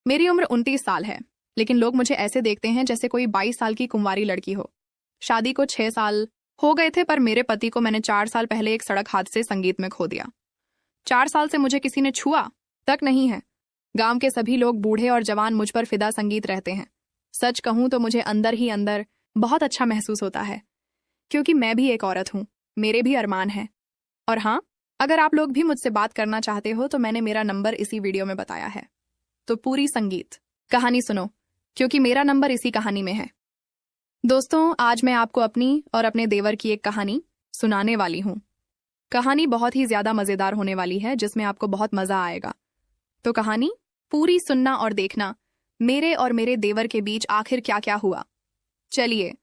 मेरी उम्र 29 साल है, लेकिन लोग मुझे ऐसे देखते हैं जैसे कोई 22 साल की कुंवारी लड़की हो। शादी को 6 साल हो गए थे, पर मेरे पति को मैंने 4 साल पहले एक सड़क हादसे संगीत में खो दिया। 4 साल से मुझे किसी ने छुआ तक नहीं है। गांव के सभी लोग, बूढ़े और जवान, मुझ पर फिदा संगीत रहते हैं। सच कहूं तो मुझे अंदर ही अंदर बहुत अच्छा महसूस होता है, क्योंकि मैं भी एक औरत हूं, मेरे भी अरमान हैं। और हाँ, अगर आप लोग भी मुझसे बात करना चाहते हो तो मैंने मेरा नंबर इसी वीडियो में बताया है। तो पूरी संगीत कहानी सुनो, क्योंकि मेरा नंबर इसी कहानी में है। दोस्तों, आज मैं आपको अपनी और अपने देवर की एक कहानी सुनाने वाली हूँ। कहानी बहुत ही ज्यादा मजेदार होने वाली है, जिसमें आपको बहुत मजा आएगा। तो कहानी पूरी सुनना और देखना मेरे और मेरे देवर के बीच आखिर क्या क्या हुआ। चलिए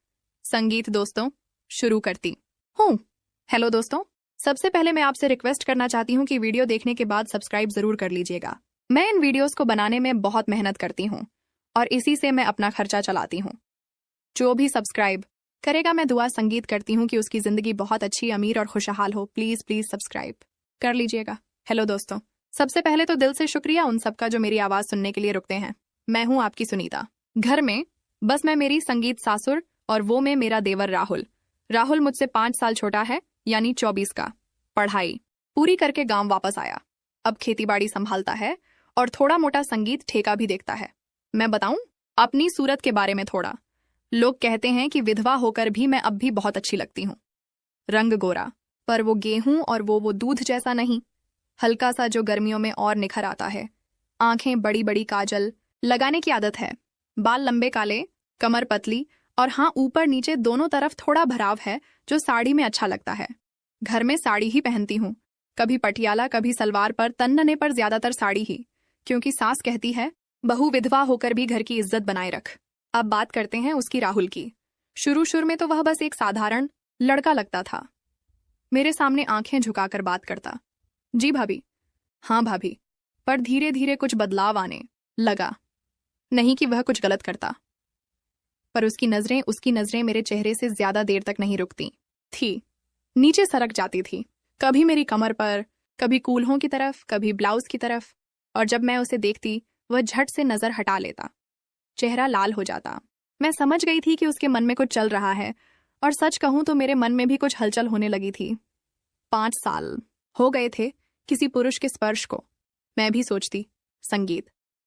संगीत दोस्तों शुरू करती हूँ। हेलो दोस्तों, सबसे पहले मैं आपसे रिक्वेस्ट करना चाहती हूँ कि वीडियो देखने के बाद सब्सक्राइब जरूर कर लीजिएगा। मैं इन वीडियोस को बनाने में बहुत मेहनत करती हूँ और इसी से मैं अपना खर्चा चलाती हूँ। जो भी सब्सक्राइब करेगा, मैं दुआ संगीत करती हूँ कि उसकी जिंदगी बहुत अच्छी, अमीर और खुशहाल हो। प्लीज प्लीज सब्सक्राइब कर लीजिएगा। हेलो दोस्तों, सबसे पहले तो दिल से शुक्रिया उन सबका जो मेरी आवाज सुनने के लिए रुकते हैं। मैं हूँ आपकी सुनीता। घर में बस मैं, मेरी संगीत सासुर और वो में मेरा देवर राहुल। राहुल मुझसे 5 साल छोटा है, यानी 24 का। पढ़ाई पूरी करके गांव वापस आया। अब खेतीबाड़ी संभालता है और थोड़ा मोटा संगीत ठेका भी देखता है। मैं बताऊं अपनी सूरत के बारे में थोड़ा। लोग कहते हैं कि विधवा होकर भी मैं अब भी बहुत अच्छी लगती हूँ। रंग गोरा, पर वो गेहूं और वो दूध जैसा नहीं, हल्का सा जो गर्मियों में और निखर आता है। आंखें बड़ी बड़ी, काजल लगाने की आदत है, बाल लंबे काले, कमर पतली, और हाँ, ऊपर नीचे दोनों तरफ थोड़ा भराव है जो साड़ी में अच्छा लगता है। घर में साड़ी ही पहनती हूँ, कभी पटियाला कभी सलवार, पर तन्नने पर ज्यादातर साड़ी ही, क्योंकि सास कहती है बहू विधवा होकर भी घर की इज्जत बनाए रख। अब बात करते हैं उसकी, राहुल की। शुरू में तो वह बस एक साधारण लड़का लगता था। मेरे सामने आंखें झुकाकर बात करता, जी भाभी, हाँ भाभी। पर धीरे धीरे कुछ बदलाव आने लगा। नहीं कि वह कुछ गलत करता, पर उसकी नजरें मेरे चेहरे से ज्यादा देर तक नहीं रुकती थी, नीचे सरक जाती थी। कभी मेरी कमर पर, कभी कूल्हों की तरफ, कभी ब्लाउज की तरफ। और जब मैं उसे देखती, वह झट से नजर हटा लेता, चेहरा लाल हो जाता। मैं समझ गई थी कि उसके मन में कुछ चल रहा है, और सच कहूं तो मेरे मन में भी कुछ हलचल होने लगी थी। 5 साल हो गए थे किसी पुरुष के स्पर्श को। मैं भी सोचती, संगीत,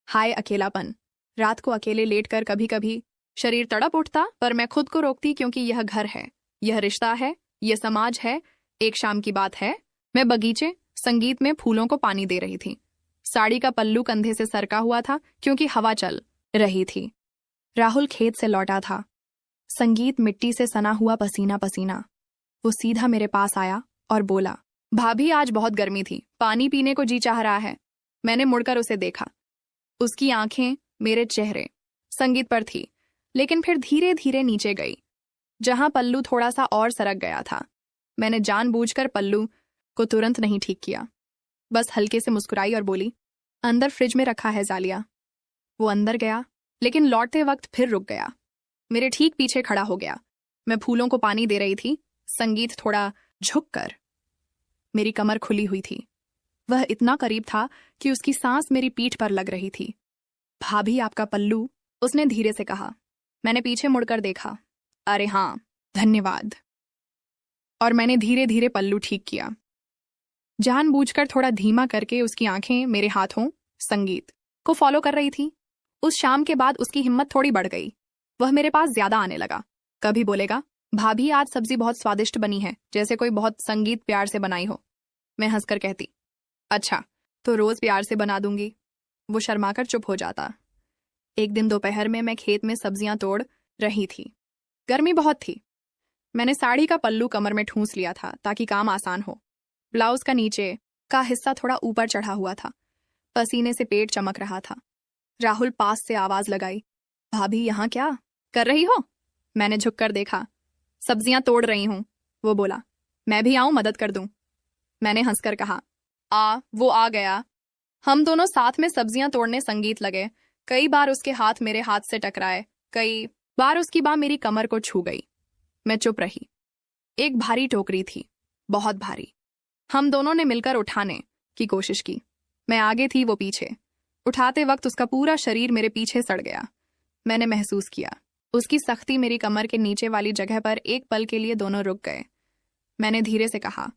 हाय अकेलापन। रात को अकेले लेटकर कभी कभी शरीर तड़प उठता, पर मैं खुद को रोकती, क्योंकि यह घर है, यह रिश्ता है, यह समाज है। एक शाम की बात है, मैं बगीचे संगीत में फूलों को पानी दे रही थी। साड़ी का पल्लू कंधे से सरका हुआ था, क्योंकि हवा चल रही थी। राहुल खेत से लौटा था, संगीत मिट्टी से सना हुआ, पसीना पसीना। वो सीधा मेरे पास आया और बोला, भाभी आज बहुत गर्मी थी, पानी पीने को जी चाह रहा है। मैंने मुड़कर उसे देखा। उसकी आंखें मेरे चेहरे संगीत पर थी, लेकिन फिर धीरे धीरे नीचे गई, जहां पल्लू थोड़ा सा और सरक गया था। मैंने जानबूझकर पल्लू को तुरंत नहीं ठीक किया, बस हल्के से मुस्कुराई और बोली, अंदर फ्रिज में रखा है जालिया। वो अंदर गया, लेकिन लौटते वक्त फिर रुक गया। मेरे ठीक पीछे खड़ा हो गया। मैं फूलों को पानी दे रही थी, संगीत थोड़ा झुककर। मेरी कमर खुली हुई थी। वह इतना करीब था कि उसकी सांस मेरी पीठ पर लग रही थी। भाभी आपका पल्लू, उसने धीरे से कहा। मैंने पीछे मुड़कर देखा। अरे हाँ, धन्यवाद। और मैंने धीरे धीरे पल्लू ठीक किया, जानबूझकर थोड़ा धीमा करके। उसकी आंखें मेरे हाथों संगीत को फॉलो कर रही थी। उस शाम के बाद उसकी हिम्मत थोड़ी बढ़ गई। वह मेरे पास ज्यादा आने लगा। कभी बोलेगा, भाभी आज सब्जी बहुत स्वादिष्ट बनी है, जैसे कोई बहुत संगीत प्यार से बनाई हो। मैं हंसकर कहती, अच्छा, तो रोज प्यार से बना दूंगी। वो शर्माकर चुप हो जाता। एक दिन दोपहर में मैं खेत में सब्जियां तोड़ रही थी। गर्मी बहुत थी। मैंने साड़ी का पल्लू कमर में ठूंस लिया था, ताकि काम आसान हो। ब्लाउज का नीचे का हिस्सा थोड़ा ऊपर चढ़ा हुआ था, पसीने से पेट चमक रहा था। राहुल पास से आवाज लगाई, भाभी यहाँ क्या कर रही हो? मैंने झुककर देखा। सब्जियां तोड़ रही हूं। वो बोला, मैं भी आऊं मदद कर दूं? मैंने हंसकर कहा, वो आ गया। हम दोनों साथ में सब्जियां तोड़ने संगीत लगे। कई बार उसके हाथ मेरे हाथ से टकराए, कई बार उसकी बाह मेरी कमर को छू गई। मैं चुप रही। एक भारी टोकरी थी, बहुत भारी। हम दोनों ने मिलकर उठाने की कोशिश की। मैं आगे थी, वो पीछे। उठाते वक्त उसका पूरा शरीर मेरे पीछे सड़ गया। मैंने महसूस किया उसकी सख्ती मेरी कमर के नीचे वाली जगह पर। एक पल के लिए दोनों रुक गए। मैंने धीरे से कहा,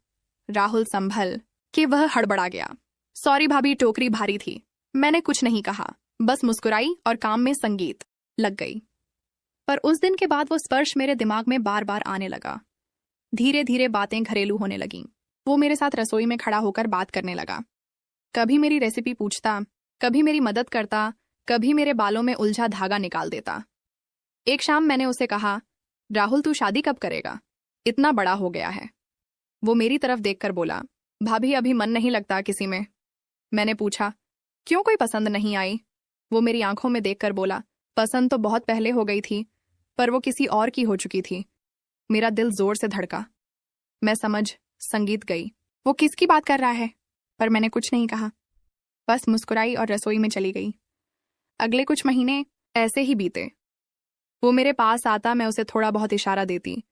राहुल संभल, कि वह हड़बड़ा गया। सॉरी भाभी, टोकरी भारी थी। मैंने कुछ नहीं कहा, बस मुस्कुराई और काम में संगीत लग गई। पर उस दिन के बाद वो स्पर्श मेरे दिमाग में बार बार आने लगा। धीरे धीरे बातें घरेलू होने लगीं। वो मेरे साथ रसोई में खड़ा होकर बात करने लगा। कभी मेरी रेसिपी पूछता, कभी मेरी मदद करता, कभी मेरे बालों में उलझा धागा निकाल देता। एक शाम मैंने उसे कहा, राहुल तू शादी कब करेगा? इतना बड़ा हो गया है। वो मेरी तरफ देखकर बोला, भाभी अभी मन नहीं लगता किसी में। मैंने पूछा, क्यों, कोई पसंद नहीं आई? वो मेरी आंखों में देखकर बोला, पसंद तो बहुत पहले हो गई थी, पर वो किसी और की हो चुकी थी। मेरा दिल जोर से धड़का। मैं समझ संगीत गई वो किसकी बात कर रहा है, पर मैंने कुछ नहीं कहा, बस मुस्कुराई और रसोई में चली गई। अगले कुछ महीने ऐसे ही बीते। वो मेरे पास आता, मैं उसे थोड़ा बहुत इशारा देती,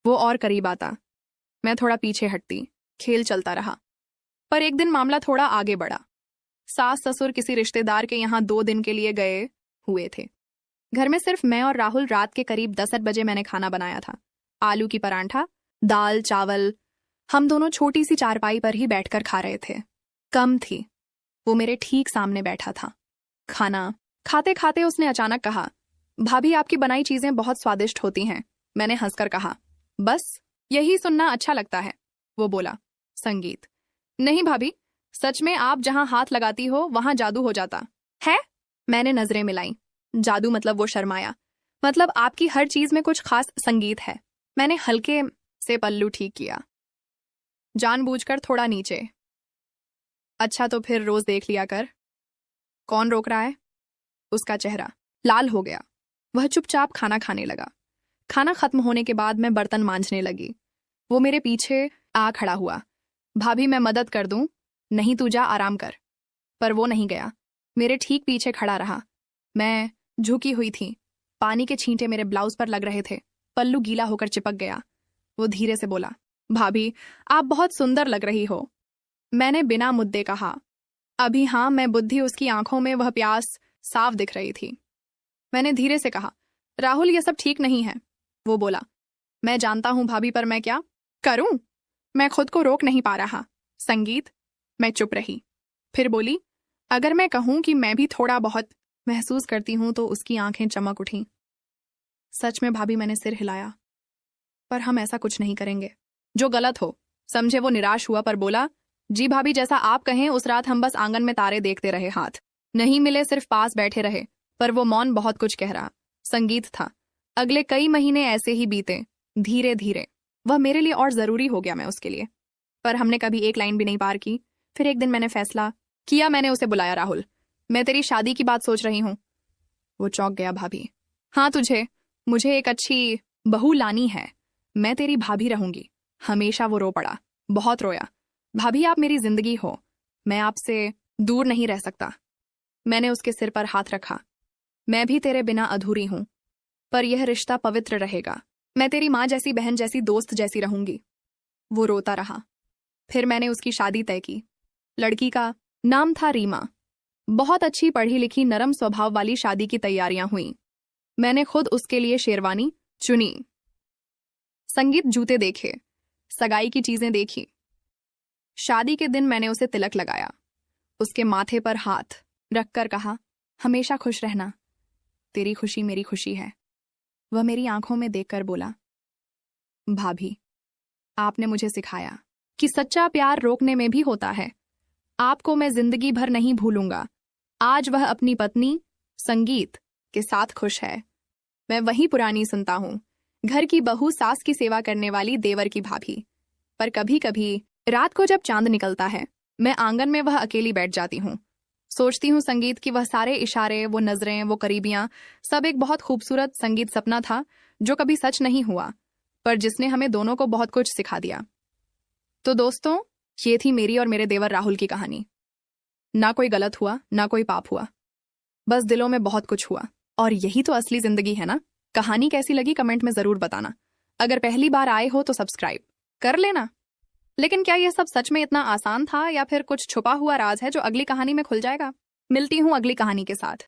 वो और करीब आता, मैं थोड़ा पीछे हटती। खेल चलता रहा। पर एक दिन मामला थोड़ा आगे बढ़ा। सास ससुर किसी रिश्तेदार के यहाँ 2 दिन के लिए गए हुए थे। घर में सिर्फ मैं और राहुल। रात के करीब 10 बजे मैंने खाना बनाया था। आलू की परांठा, दाल, चावल। हम दोनों छोटी सी चारपाई पर ही बैठकर खा रहे थे। कम थी। वो मेरे ठीक सामने बैठा था। खाना खाते खाते उसने अचानक कहा, भाभी आपकी बनाई चीजें बहुत स्वादिष्ट होती हैं। मैंने हंसकर कहा, बस यही सुनना अच्छा लगता है। वो बोला, संगीत, नहीं भाभी, सच में आप जहां हाथ लगाती हो वहां जादू हो जाता है। मैंने नजरें मिलाई। जादू मतलब? वो शर्माया। मतलब आपकी हर चीज में कुछ खास संगीत है। मैंने हल्के से पल्लू ठीक किया, जानबूझकर थोड़ा नीचे। अच्छा तो फिर रोज देख लिया कर। कौन रोक रहा है? उसका चेहरा लाल हो गया। वह चुपचाप खाना खाने लगा। खाना खत्म होने के बाद मैं बर्तन मांजने लगी। वो मेरे पीछे आ खड़ा हुआ। भाभी मैं मदद कर दूं? नहीं तू जा, आराम कर। पर वो नहीं गया, मेरे ठीक पीछे खड़ा रहा। मैं झुकी हुई थी। पानी के छींटे मेरे ब्लाउज पर लग रहे थे। पल्लू गीला होकर चिपक गया। वो धीरे से बोला, भाभी आप बहुत सुंदर लग रही हो। मैंने बिना मुद्दे कहा, अभी हाँ। मैं बुद्धि उसकी आंखों में वह प्यास साफ दिख रही थी। मैंने धीरे से कहा, राहुल ये सब ठीक नहीं है। वो बोला, मैं जानता हूं भाभी, पर मैं क्या करूं? मैं खुद को रोक नहीं पा रहा। संगीत। मैं चुप रही। फिर बोली, अगर मैं कहूं कि मैं भी थोड़ा बहुत महसूस करती हूं, तो उसकी आंखें चमक उठीं। सच में भाभी, मैंने सिर हिलाया। पर हम ऐसा कुछ नहीं करेंगे जो गलत हो, समझे? वो निराश हुआ पर बोला, जी भाभी जैसा आप कहें। उस रात हम बस आंगन में तारे देखते रहे, हाथ नहीं मिले, सिर्फ पास बैठे रहे। पर वो मौन बहुत कुछ कह रहा। संगीत था। अगले कई महीने ऐसे ही बीते। धीरे धीरे वह मेरे लिए और जरूरी हो गया, मैं उसके लिए। पर हमने कभी एक लाइन भी नहीं पार की। फिर एक दिन मैंने फैसला किया। मैंने उसे बुलाया, राहुल मैं तेरी शादी की बात सोच रही हूँ। वो चौंक गया। भाभी? हाँ तुझे, मुझे एक अच्छी बहू लानी है। मैं तेरी भाभी रहूंगी हमेशा। वो रो पड़ा, बहुत रोया। भाभी आप मेरी जिंदगी हो, मैं आपसे दूर नहीं रह सकता। मैंने उसके सिर पर हाथ रखा। मैं भी तेरे बिना अधूरी हूं, पर यह रिश्ता पवित्र रहेगा। मैं तेरी माँ जैसी, बहन जैसी, दोस्त जैसी रहूंगी। वो रोता रहा। फिर मैंने उसकी शादी तय की। लड़की का नाम था रीमा। बहुत अच्छी पढ़ी लिखी, नरम स्वभाव वाली। शादी की तैयारियां हुई। मैंने खुद उसके लिए शेरवानी चुनी। संगीत जूते देखे, सगाई की चीजें देखी। शादी के दिन मैंने उसे तिलक लगाया। उसके माथे पर हाथ रखकर कहा, हमेशा खुश रहना, तेरी खुशी मेरी खुशी है। वह मेरी आंखों में देखकर बोला, भाभी आपने मुझे सिखाया कि सच्चा प्यार रोकने में भी होता है। आपको मैं जिंदगी भर नहीं भूलूंगा। आज वह अपनी पत्नी संगीत के साथ खुश है। मैं वही पुरानी सुनता हूँ, घर की बहू, सास की सेवा करने वाली, देवर की भाभी। पर कभी कभी रात को जब चांद निकलता है, मैं आंगन में वह अकेली बैठ जाती हूँ। सोचती हूँ संगीत की वह सारे इशारे, वो नजरें, वो करीबियां, सब एक बहुत खूबसूरत संगीत सपना था जो कभी सच नहीं हुआ, पर जिसने हमें दोनों को बहुत कुछ सिखा दिया। तो दोस्तों, ये थी मेरी और मेरे देवर राहुल की कहानी। ना कोई गलत हुआ, ना कोई पाप हुआ, बस दिलों में बहुत कुछ हुआ। और यही तो असली जिंदगी है ना। कहानी कैसी लगी कमेंट में जरूर बताना। अगर पहली बार आए हो तो सब्सक्राइब कर लेना। लेकिन क्या यह सब सच में इतना आसान था, या फिर कुछ छुपा हुआ राज है जो अगली कहानी में खुल जाएगा? मिलती हूँ अगली कहानी के साथ।